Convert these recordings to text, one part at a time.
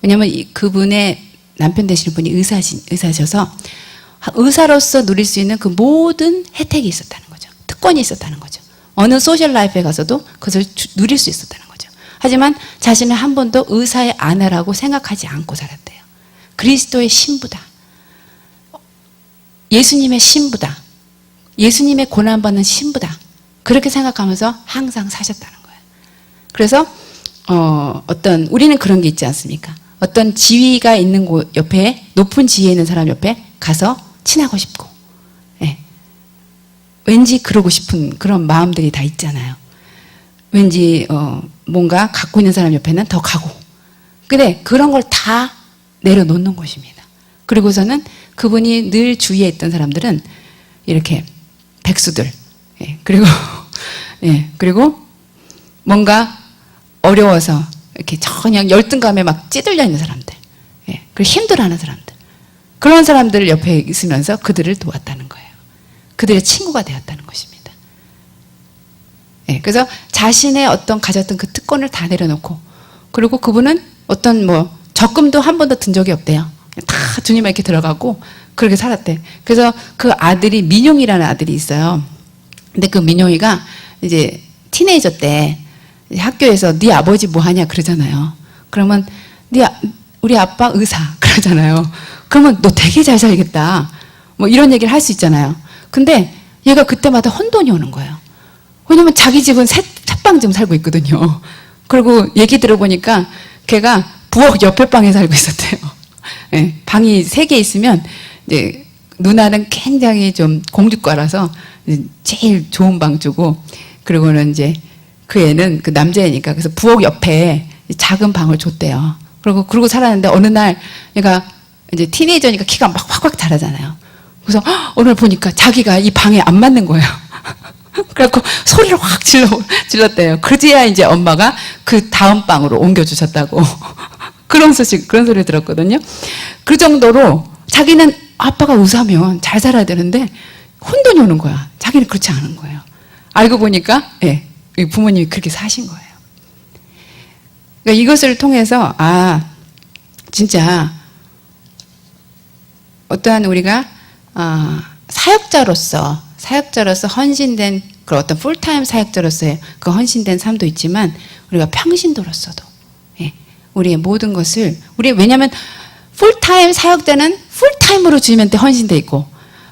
왜냐면 그분의 남편 되시는 분이 의사셔서 의사로서 누릴 수 있는 그 모든 혜택이 있었다는 거죠. 특권이 있었다는 거죠. 어느 소셜 라이프에 가서도 그것을 누릴 수 있었다는 거죠. 하지만 자신을 한 번도 의사의 아내라고 생각하지 않고 살았대요. 그리스도의 신부다. 예수님의 신부다. 예수님의 고난받는 신부다. 그렇게 생각하면서 항상 사셨다는 거예요. 그래서 우리는 그런 게 있지 않습니까? 어떤 지위가 있는 곳 옆에, 높은 지위에 있는 사람 옆에 가서 친하고 싶고, 예. 왠지 그러고 싶은 그런 마음들이 다 있잖아요. 왠지 뭔가 갖고 있는 사람 옆에는 더 가고. 근데 그런 걸 다 내려놓는 것입니다. 그리고서는 그분이 늘 주위에 있던 사람들은 이렇게 백수들, 예. 그리고 뭔가 어려워서 이렇게 전혀 열등감에 막 찌들려 있는 사람들, 예. 그리고 힘들어하는 사람들, 그런 사람들 옆에 있으면서 그들을 도왔다는 거예요. 그들의 친구가 되었다는 것입니다. 예. 그래서 자신의 어떤 가졌던 그 특권을 다 내려놓고, 그리고 그분은 어떤 적금도 한 번도 든 적이 없대요. 다 주님에 이렇게 들어가고 그렇게 살았대. 그래서 그 아들이 민용이라는 아들이 있어요. 근데 그 민용이가 이제 티네이저 때 학교에서 네 아버지 뭐 하냐 그러잖아요. 그러면 우리 아빠 의사 그러잖아요. 그러면 너 되게 잘 살겠다. 뭐 이런 얘기를 할 수 있잖아요. 근데 얘가 그때마다 혼돈이 오는 거예요. 왜냐면 자기 집은 셋방쯤 살고 있거든요. 그리고 얘기 들어보니까 걔가 부엌 옆에 방에 살고 있었대요. 예, 방이 3개 있으면 이제 누나는 굉장히 좀 공주과라서 제일 좋은 방 주고, 그리고는 이제 그 애는 그 남자애니까 그래서 부엌 옆에 작은 방을 줬대요. 그러고 살았는데 어느 날 얘가 이제 티네이저니까 키가 막 확확 자라잖아요. 그래서 오늘 보니까 자기가 이 방에 안 맞는 거예요. 그래갖고 소리를 확 질렀대요. 그제야 이제 엄마가 그 다음 방으로 옮겨주셨다고. 그런 소리 들었거든요. 그 정도로 자기는 아빠가 의사면 잘 살아야 되는데 혼돈이 오는 거야. 자기는 그렇지 않은 거예요. 알고 보니까, 예, 부모님이 그렇게 사신 거예요. 그러니까 이것을 통해서, 진짜, 어떠한 우리가, 사역자로서 헌신된 그런 어떤 풀타임 사역자로서의 그 헌신된 삶도 있지만 우리가 평신도로서도, 예, 우리의 모든 것을 왜냐하면 풀타임 사역자는 풀타임으로 주님한테 헌신돼 있고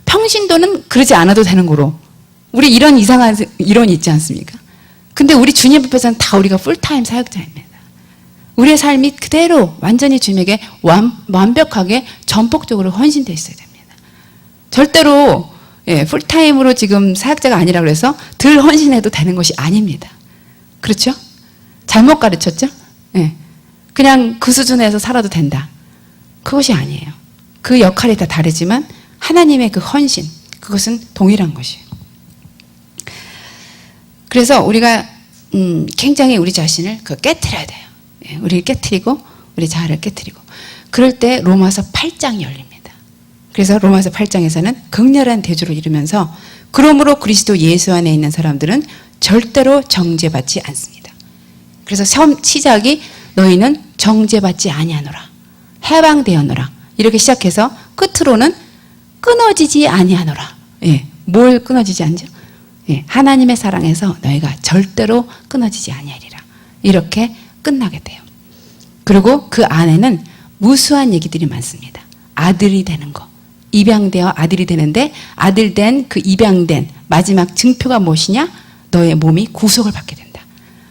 평신도는 그러지 않아도 되는 거로 우리 이런 이상한 이론이 있지 않습니까? 근데 우리 주님 앞에서는 다 우리가 풀타임 사역자입니다. 우리의 삶이 그대로 완전히 주님에게 완벽하게 전폭적으로 헌신돼 있어야 됩니다. 절대로, 예, 풀타임으로 지금 사역자가 아니라 그래서 덜 헌신해도 되는 것이 아닙니다. 그렇죠? 잘못 가르쳤죠? 예. 그냥 그 수준에서 살아도 된다. 그것이 아니에요. 그 역할이 다 다르지만 하나님의 그 헌신, 그것은 동일한 것이에요. 그래서 우리가 굉장히 우리 자신을 깨트려야 돼요. 예, 우리를 깨트리고 우리 자아를 깨트리고, 그럴 때 로마서 8장이 열립니다. 그래서 로마서 8장에서는 극렬한 대조를 이루면서 그러므로 그리스도 예수 안에 있는 사람들은 절대로 정죄받지 않습니다. 그래서 시작이 너희는 정죄받지 아니하노라, 해방되었노라, 이렇게 시작해서 끝으로는 끊어지지 아니하노라. 예, 뭘 끊어지지 않죠? 예, 하나님의 사랑에서 너희가 절대로 끊어지지 아니하리라. 이렇게 끝나게 돼요. 그리고 그 안에는 무수한 얘기들이 많습니다. 아들이 되는 거, 입양되어 아들이 되는데 아들 된 그 입양된 마지막 증표가 무엇이냐? 너의 몸이 구속을 받게 된다.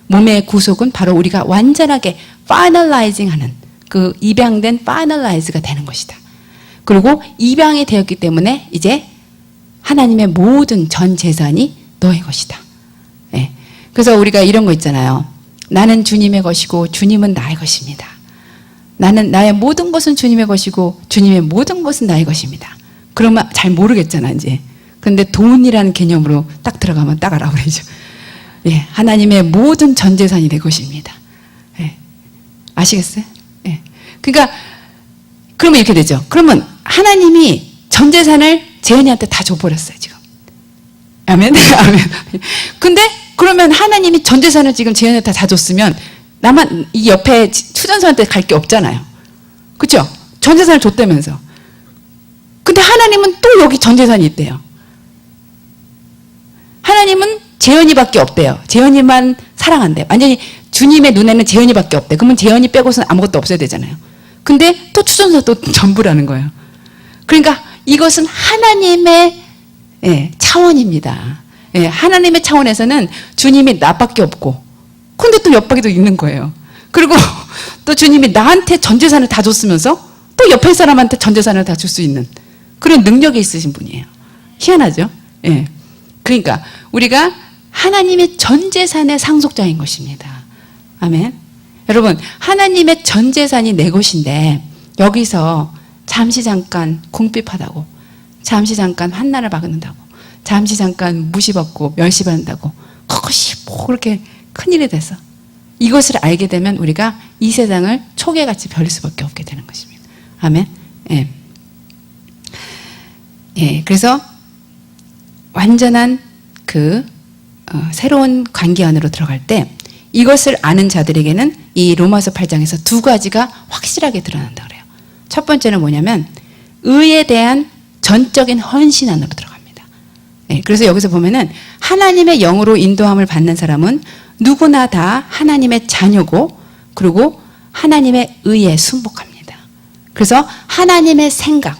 몸의 구속은 바로 우리가 완전하게 파이널라이징 하는 그 입양된 파이널라이즈가 되는 것이다. 그리고 입양이 되었기 때문에 이제 하나님의 모든 전 재산이 너의 것이다. 예. 그래서 우리가 이런 거 있잖아요. 나는 주님의 것이고 주님은 나의 것입니다. 나의 모든 것은 주님의 것이고 주님의 모든 것은 나의 것입니다. 그러면 잘 모르겠잖아 이제. 근데 돈이라는 개념으로 딱 들어가면 딱 알아버리죠. 예, 하나님의 모든 전 재산이 내 것입니다. 예, 아시겠어요? 예. 그러니까 그러면 이렇게 되죠. 그러면 하나님이 전 재산을 재현이한테 다 줘버렸어요 지금. 아멘. 아멘. 근데 그러면 하나님이 전 재산을 지금 재현이한테 다 줬으면 나만 이 옆에 추전선한테 갈 게 없잖아요. 그렇죠? 전 재산을 줬다면서. 근데 하나님은 또 여기 전 재산이 있대요. 하나님은 재현이밖에 없대요. 재현이만 사랑한대요. 완전히 주님의 눈에는 재현이밖에 없대. 그러면 재현이 빼고서는 아무것도 없어야 되잖아요. 근데 또 추천사도 전부라는 거예요. 그러니까 이것은 하나님의 차원입니다. 하나님의 차원에서는 주님이 나밖에 없고, 근데 또 옆밖에도 있는 거예요. 그리고 또 주님이 나한테 전 재산을 다 줬으면서 또 옆에 사람한테 전 재산을 다 줄 수 있는 그런 능력이 있으신 분이에요. 희한하죠? 그러니까 우리가 하나님의 전 재산의 상속자인 것입니다. 아멘. 여러분, 하나님의 전 재산이 내 것인데 여기서 잠시 잠깐 궁핍하다고, 잠시 잠깐 환난을 받는다고, 잠시 잠깐 무시받고 멸시받는다고 그것이 뭐 그렇게 큰일이 돼서 이것을 알게 되면 우리가 이 세상을 초계같이 버릴 수밖에 없게 되는 것입니다. 아멘. 그래서 완전한 새로운 관계 안으로 들어갈 때 이것을 아는 자들에게는 이 로마서 8장에서 두 가지가 확실하게 드러난다 그래요. 첫 번째는 뭐냐면 의에 대한 전적인 헌신 안으로 들어갑니다. 그래서 여기서 보면은 하나님의 영으로 인도함을 받는 사람은 누구나 다 하나님의 자녀고, 그리고 하나님의 의에 순복합니다. 그래서 하나님의 생각,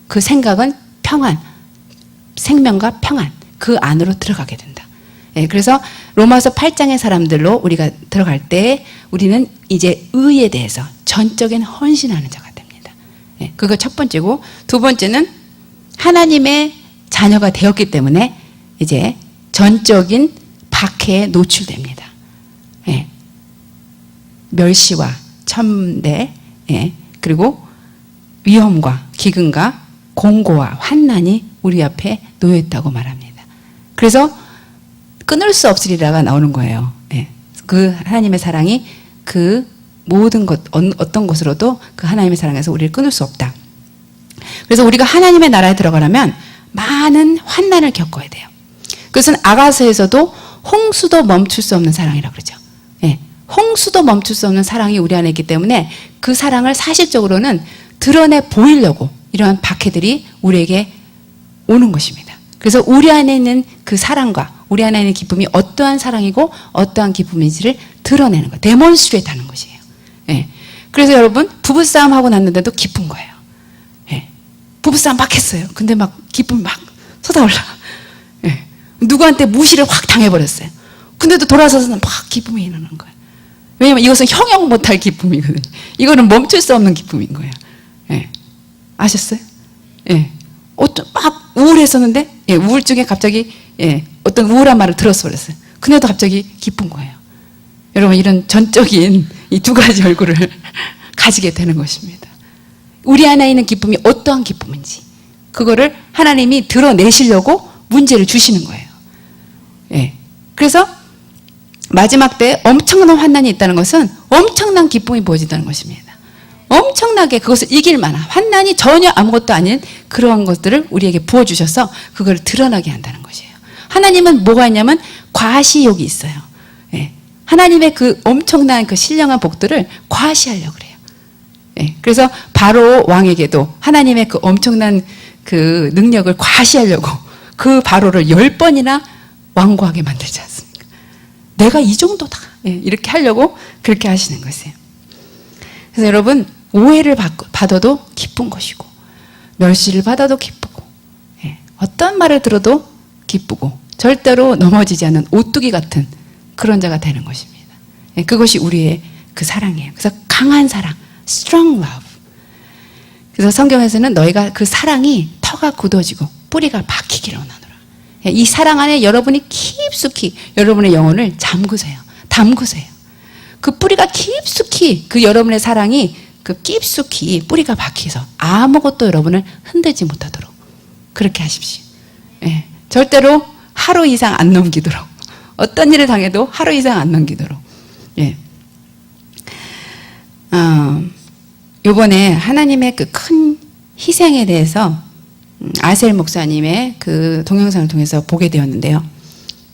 그 생각은 평안, 생명과 평안, 그 안으로 들어가게 된다. 그래서 로마서 8장의 사람들로 우리가 들어갈 때 우리는 이제 의에 대해서 전적인 헌신하는 자가 됩니다. 그거 첫 번째고, 두 번째는 하나님의 자녀가 되었기 때문에 이제 전적인 박해에 노출됩니다. 멸시와 첨대, 그리고 위험과 기근과 공고와 환난이 우리 앞에 놓여있다고 말합니다. 그래서 끊을 수 없으리라가 나오는 거예요. 그 하나님의 사랑이 그 모든 것, 어떤 것으로도 그 하나님의 사랑에서 우리를 끊을 수 없다. 그래서 우리가 하나님의 나라에 들어가려면 많은 환난을 겪어야 돼요. 그것은 아가서에서도 홍수도 멈출 수 없는 사랑이라고 그러죠. 홍수도 멈출 수 없는 사랑이 우리 안에 있기 때문에 그 사랑을 사실적으로는 드러내 보이려고 이러한 박해들이 우리에게 오는 것입니다. 그래서 우리 안에 있는 그 사랑과 우리 안에 있는 기쁨이 어떠한 사랑이고 어떠한 기쁨인지를 드러내는 거예요. 데몬스트레이트 하는 것이에요. 그래서 여러분, 부부싸움 하고 났는데도 기쁜 거예요. 부부싸움 막 했어요. 근데 막 기쁨이 막 솟아올라. 누구한테 무시를 확 당해버렸어요. 근데도 돌아서서는 막 기쁨이 일어나는 거예요. 왜냐면 이것은 형용 못할 기쁨이거든요. 이거는 멈출 수 없는 기쁨인 거예요. 아셨어요? 막 우울했었는데, 우울증에 갑자기, 어떤 우울한 말을 들었어버렸어요. 근데도 갑자기 기쁜 거예요. 여러분, 이런 전적인 이 두 가지 얼굴을 가지게 되는 것입니다. 우리 안에 있는 기쁨이 어떠한 기쁨인지, 그거를 하나님이 드러내시려고 문제를 주시는 거예요. 그래서 마지막 때 엄청난 환난이 있다는 것은 엄청난 기쁨이 보여진다는 것입니다. 엄청나게 그것을 이길 만한 환난이 전혀 아무것도 아닌 그러한 것들을 우리에게 부어주셔서 그걸 드러나게 한다는 것이에요. 하나님은 뭐가 있냐면 과시욕이 있어요. 하나님의 그 엄청난 그 신령한 복들을 과시하려고 그래요. 그래서 바로 왕에게도 하나님의 그 엄청난 그 능력을 과시하려고 그 바로를 10번이나 왕고하게 만들지 않습니까? 내가 이 정도다. 이렇게 하려고 그렇게 하시는 것이에요. 그래서 여러분, 오해를 받아도 기쁜 것이고, 멸시를 받아도 기쁘고, 어떤 말을 들어도 기쁘고, 절대로 넘어지지 않는 오뚜기 같은 그런 자가 되는 것입니다. 그것이 우리의 그 사랑이에요. 그래서 강한 사랑, strong love. 그래서 성경에서는 너희가 그 사랑이 터가 굳어지고 뿌리가 박히기를 원하노라. 이 사랑 안에 여러분이 깊숙이 여러분의 영혼을 잠그세요. 담그세요. 그 뿌리가 깊숙이, 그 여러분의 사랑이 그 깊숙이 뿌리가 박혀서 아무것도 여러분을 흔들지 못하도록 그렇게 하십시오. 절대로 하루 이상 안 넘기도록, 어떤 일을 당해도 하루 이상 안 넘기도록. 요번에 하나님의 그 큰 희생에 대해서 아셀 목사님의 그 동영상을 통해서 보게 되었는데요.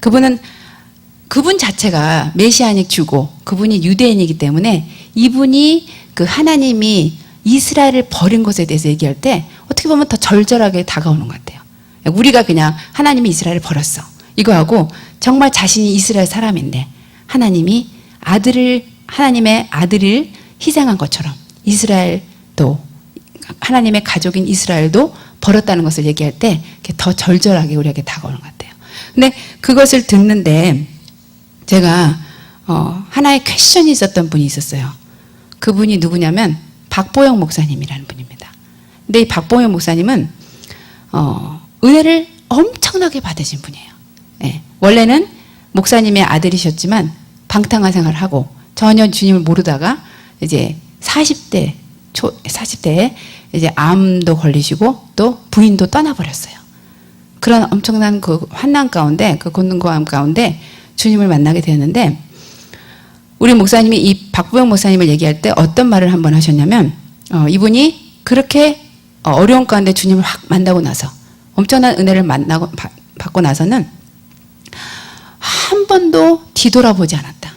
그분 자체가 메시아닉 주고 그분이 유대인이기 때문에 이분이 그 하나님이 이스라엘을 버린 것에 대해서 얘기할 때 어떻게 보면 더 절절하게 다가오는 것 같아요. 우리가 그냥 하나님이 이스라엘을 버렸어 이거하고 정말 자신이 이스라엘 사람인데 하나님이 하나님의 아들을 희생한 것처럼 이스라엘도 하나님의 가족인 이스라엘도 버렸다는 것을 얘기할 때 더 절절하게 우리에게 다가오는 것 같아요. 근데 그것을 듣는데 제가 하나의 퀘션이 있었던 분이 있었어요. 그분이 누구냐면 박보영 목사님이라는 분입니다. 근데 이 박보영 목사님은 은혜를 엄청나게 받으신 분이에요. 예, 원래는 목사님의 아들이셨지만 방탕한 생활을 하고 전혀 주님을 모르다가 이제 40대에 이제 암도 걸리시고 또 부인도 떠나버렸어요. 그런 엄청난 그 환난 가운데, 그 곤고함 가운데 주님을 만나게 되었는데, 우리 목사님이 이 박보영 목사님을 얘기할 때 어떤 말을 한번 하셨냐면, 이분이 그렇게 어려운 가운데 주님을 확 만나고 나서, 엄청난 은혜를 받고 나서는 한 번도 뒤돌아보지 않았다.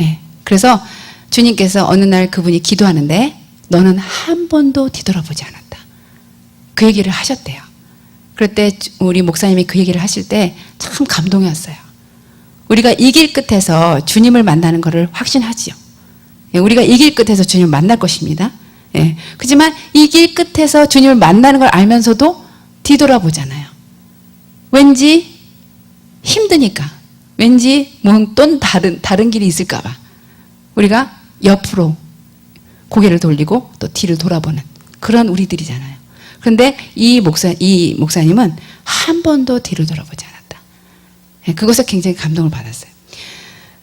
예, 그래서 주님께서 어느 날 그분이 기도하는데 너는 한 번도 뒤돌아보지 않았다. 그 얘기를 하셨대요. 그럴 때 우리 목사님이 그 얘기를 하실 때 참 감동이 왔어요. 우리가 이 길 끝에서 주님을 만나는 것을 확신하지요. 예, 우리가 이 길 끝에서 주님을 만날 것입니다. 예, 그렇지만 이 길 끝에서 주님을 만나는 걸 알면서도 뒤돌아보잖아요. 왠지 힘드니까, 왠지 뭔 또 다른 길이 있을까 봐 우리가 옆으로 고개를 돌리고 또 뒤를 돌아보는 그런 우리들이잖아요. 그런데 이 목사님은 한 번도 뒤를 돌아보지 않았다. 그것에 굉장히 감동을 받았어요.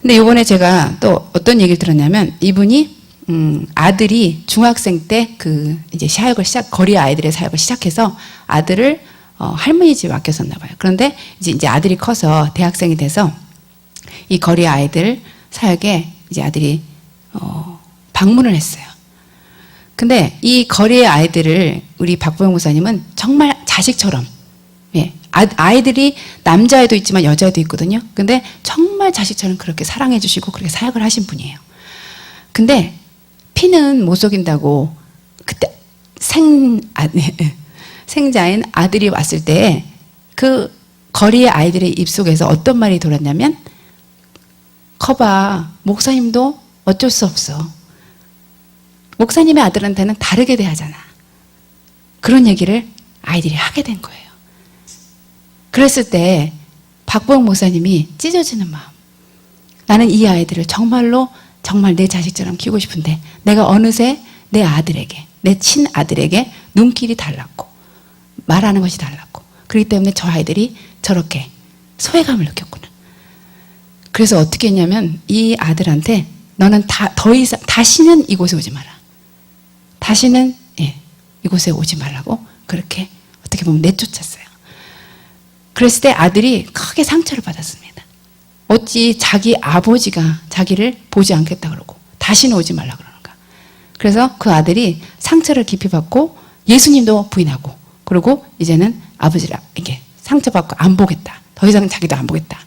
근데 이번에 제가 또 어떤 얘기를 들었냐면 이분이 아들이 중학생 때 이제 거리 아이들의 사역을 시작해서 아들을 할머니 집에 맡겼었나 봐요. 그런데 이제 아들이 커서 대학생이 돼서 이 거리 아이들 사역에 이제 아들이 방문을 했어요. 근데 이 거리의 아이들을 우리 박보영 목사님은 정말 자식처럼, 예, 아이들이 남자애도 있지만 여자애도 있거든요. 근데 정말 자식처럼 그렇게 사랑해 주시고 그렇게 사역을 하신 분이에요. 근데 피는 못 속인다고 그때 생자인 아들이 왔을 때 그 거리의 아이들의 입속에서 어떤 말이 돌았냐면, 커봐, 목사님도 어쩔 수 없어. 목사님의 아들한테는 다르게 대하잖아. 그런 얘기를 아이들이 하게 된 거예요. 그랬을 때 박보영 목사님이 찢어지는 마음. 나는 이 아이들을 정말 내 자식처럼 키우고 싶은데 내가 어느새 내 아들에게, 내 친아들에게 눈길이 달랐고 말하는 것이 달랐고 그렇기 때문에 저 아이들이 저렇게 소외감을 느꼈구나. 그래서 어떻게 했냐면 이 아들한테 너는 더 이상 다시는 이곳에 오지 마라. 다시는 이곳에 오지 말라고 그렇게 어떻게 보면 내쫓았어요. 그랬을 때 아들이 크게 상처를 받았습니다. 어찌 자기 아버지가 자기를 보지 않겠다 그러고 다시는 오지 말라 그러는가. 그래서 그 아들이 상처를 깊이 받고 예수님도 부인하고 그리고 이제는 아버지랑 이렇게 상처받고 안 보겠다. 더 이상 자기도 안 보겠다.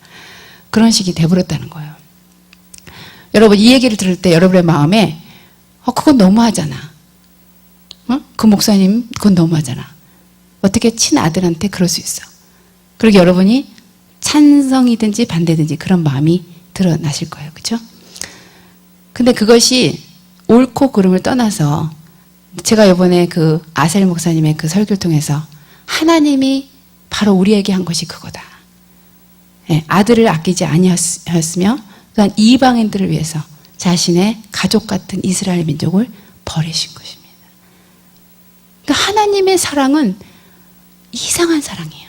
그런 식이 돼버렸다는 거예요. 여러분 이 얘기를 들을 때 여러분의 마음에 그건 너무하잖아. 그 목사님 그건 너무하잖아. 어떻게 친아들한테 그럴 수 있어. 그리고 여러분이 찬성이든지 반대든지 그런 마음이 드러나실 거예요. 그렇죠? 근데 그것이 옳고 그름을 떠나서 제가 이번에 그 아셀 목사님의 그 설교를 통해서 하나님이 바로 우리에게 한 것이 그거다. 아들을 아끼지 아니하였으며 또한 이방인들을 위해서 자신의 가족 같은 이스라엘 민족을 버리신 것입니다. 그러니까 하나님의 사랑은 이상한 사랑이에요.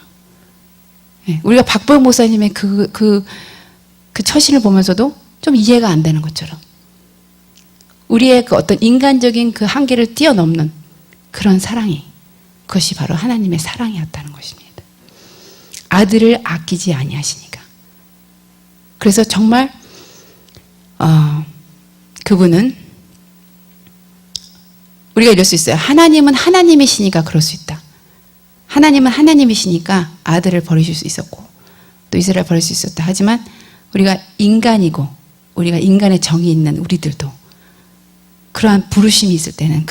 우리가 박보영 목사님의 그 처신을 보면서도 좀 이해가 안 되는 것처럼 우리의 그 어떤 인간적인 그 한계를 뛰어넘는 그런 사랑이 그것이 바로 하나님의 사랑이었다는 것입니다. 아들을 아끼지 아니하시니까. 그래서 정말 그분은 우리가 이럴 수 있어요. 하나님은 하나님이시니까 그럴 수 있다. 하나님은 하나님이시니까 아들을 버리실 수 있었고 또 이스라엘 버릴 수 있었다. 하지만 우리가 인간이고 우리가 인간의 정이 있는 우리들도 그러한 부르심이 있을 때는